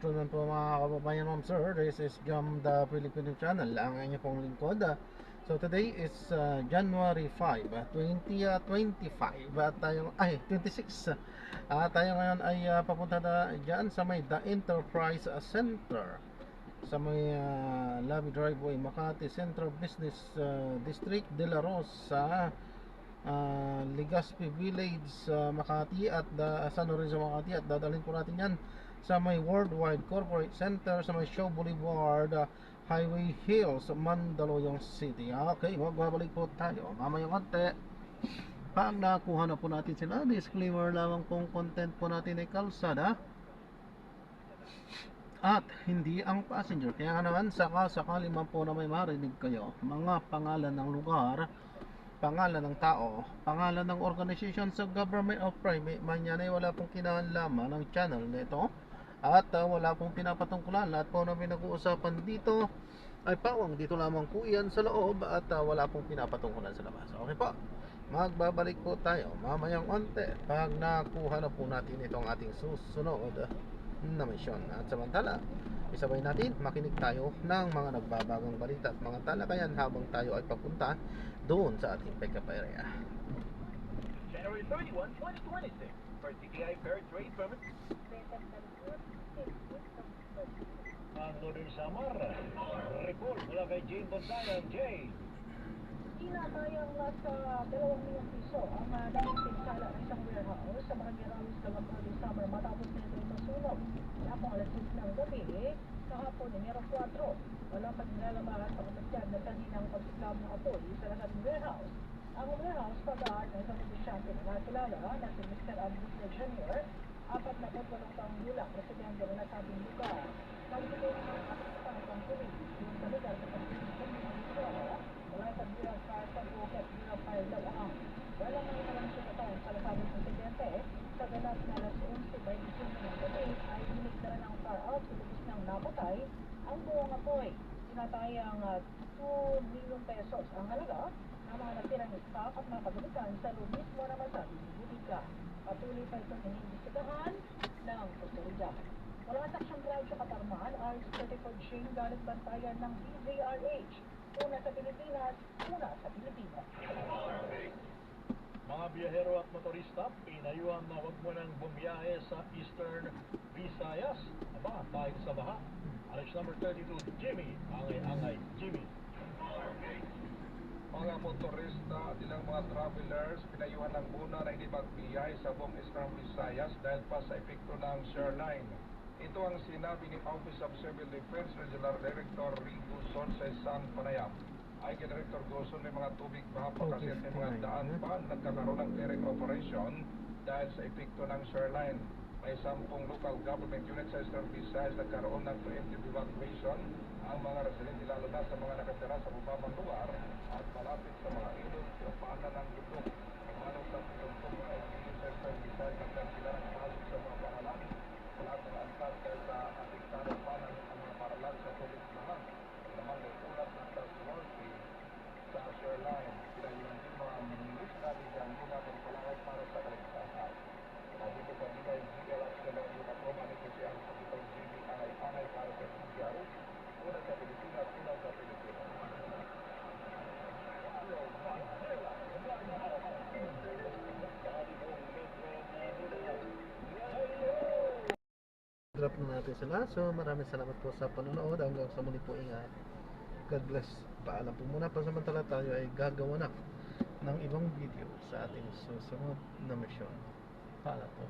afternoon po mga kababayan, ma'am sir. This is Jam the Filipino Channel, ang inyong pong lingkod. So today is January 5, 2025 at tayo, 26. Tayo ngayon ay papunta na dyan sa may The Enterprise Center sa may Labi Driveway, Makati Central Business District, De La Rosa, Legazpi Village, Makati at San Lorenzo, Makati. At dadalhin po natin yan sa may Worldwide Corporate Center sa may Shaw Boulevard, Highway Hills, Mandaluyong City. Okay, magbabalik po tayo mamaya konti. Pag nakuha na po natin sila, disclaimer lamang pong content po natin ay kalsada at hindi ang passenger. Kaya nga naman, sakali man po na may marinig kayo mga pangalan ng lugar, pangalan ng tao, pangalan ng organization sa government of private man yan, ay wala pong kinalaman ng channel nito at wala pong pinapatungkulan. Lahat po na pinag-uusapan dito ay pawang dito lamang po yan sa loob at wala pong pinapatungkulan sa labas. Okay po, magbabalik po tayo mamayang onte pag nakuha na po natin itong ating susunod na misyon. At samantala, isabay natin makinig tayo ng mga nagbabagang balita at mga talakayan habang tayo ay papunta doon sa ating pick-up area. January 31, 2026 for CBI Fair Trade Permit. Northern Samar, report mula kay Jane Bonsayan. Jay, Tinatayang nasa 2 milyong piso ang dating pinsala ng isang warehouse sa Barangay Ramos ng Northern Samar matapos nito masunog. Wala pong alas 6 ng gabi, kahapon Enero 4. Wala pang nilalabas sa katatyan na kaninang pagsiklab ng apoy sa nasabing warehouse. Ang warehouse pag-aart ng isang negosyante na nakilala na si Mr. Andrés Jr., 48 taong gulang, presidente ng nasabing lugar. Nagtutulong ng kapitan ng pulis yung sa lugar sa pagsiklab ng apoy. Wala sa bilang sa buket bilang pagdawang. Wala nang ilang sinatong sa nasabing presidente sa ganap na alas 11:25 ng gabi ay binigdara ng far out sa lubos ng napatay ang buong apoy. Tinatayang 2 milyong pesos ang halaga ng mga natirang stock at mga kagamitan sa loob mismo na masabing butika. Patuloy pa itong iniimbestigahan ng otoridad. Wala sa aksyon radyo Katarman, RX-34 Jane galit bantayan ng DZRH. Una sa Pilipinas, una sa Pilipinas. mga biyahero at motorista, pinayuhan na huwag mo nang bumiyahe sa Eastern Visayas. Aba, dahil sa baha. Alex number 32, Jimmy. Angay, Jimmy. Mga motorista at ilang mga travelers pinayuhan ng muna na hindi magbiyahe sa buong Eastern Visayas dahil pa sa epekto ng shoreline. Ito ang sinabi ni Office of Civil Defense Regional Director Rico Son sa San Panayam. Ay kay Director Goson, may mga tubig baha pa kasi may mga daan pa nagkakaroon ng clearing operation dahil sa epekto ng shoreline. May 10 local government units sa Eastern Visayas nagkaroon ng preemptive evacuation. Ang mga residente lalo na sa mga nakatira sa bubabang lugar at malapit sa mga ilog o paanan ng lutok. Ang manong sa pinuntok ay pinuntok sa Eastern Visayas hanggang sila ng pasok sa mga paralan. Wala ng antas dahil sa apektado panan ang mga paralan sa tubig lahat. Naman may ulat ng trustworthy sa shoreline. Pinayuhan din mga minilista ni Janina ng palangay para sa kaligtasan. Dito kanina yung GLX na lang yung katroma ni kasi ang sabitong GBI anay para sa GBI. Una sa Pilipinas, una sa Pilipinas. Drop na natin sila. So maraming salamat po sa panonood. Hanggang sa muli po, ingat. God bless. Paalam po muna. Pansamantala tayo ay gagawa na ng ibang video sa ating susunod na mission. Paalam po.